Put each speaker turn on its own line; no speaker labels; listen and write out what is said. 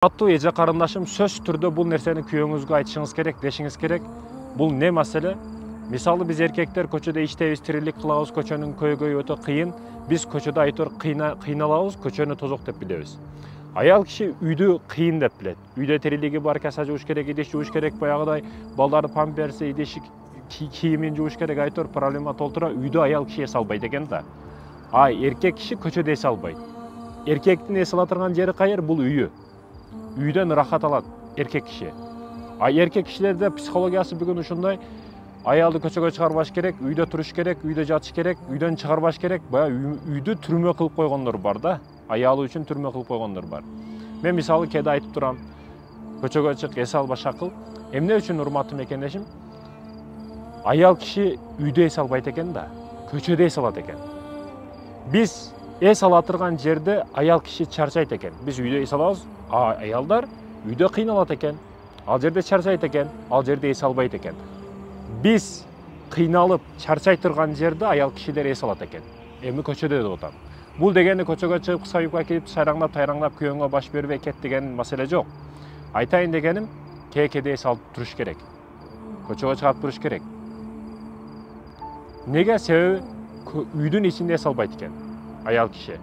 Аттуу эже карындашым, сөз түрдө бул нерсени күйөөңүзгө айтышыңыз керек, дешиңиз керек. Бул не маселе? Мисалы биз эркектер көчөдө иштейбиз, тирилик кылабыз, көчөнүн көйгөйү өтө кыйын. Биз көчөдө айтор кыйналабыз, көчөнү тозок деп билебиз. Аял киши үйдү кыйын деп билет. Үйдө тирилиги бар, каса жууш керек, идиш жууш керек, баягыдай балдарды памперси, идиши, кийимин жууш керек, айтор проблема толтура. Үйдө аял киши эс албайт экен да. Эркек киши көчөдө эс албайт. Эркектин эс ала турган жери кайер? Бул үйү. Үйдөн рахат алат эркек киши. Эркек кишилерде психологиясы бүгүн ушундай. Аялды көчөгө чыгарбаш керек, үйдө туруш керек, үйдө жатыш керек, үйдөн чыгарбаш керек. Баягы үйдү түрмө кылып койгондор бар да. Аялы үчүн түрмө кылып койгондор бар. Мен мисалы кээде айтып турам. Көчөгө чык, эс ал башка кыл. Эмне үчүн урматтуу мекендешим? Аял киши үйдө эс албайт экен да, көчөдө эс алат экен. Биз эс ала турган жерде аял киши чарчайт экен. Биз үйдө эс алабыз, аялдар үйдө кыйналат экен. Ал жерде чарчайт экен, ал жерде эс албайт экен. Биз кыйналып чарчай турган жерде аял кишилер эс алат экен. Эми көчөдө деп атам. Бул дегени көчөгө чыгып, кыска юбка кийип, сайраңдап, тайраңдап, күйөөңө баш бербей кет деген маселе жок. Айтайын дегеним, кээде эс алып туруш керек. Көчөгө чыгып туруш керек. Неге? Себеби үйдүн ичинде эс албайт экен аял киши.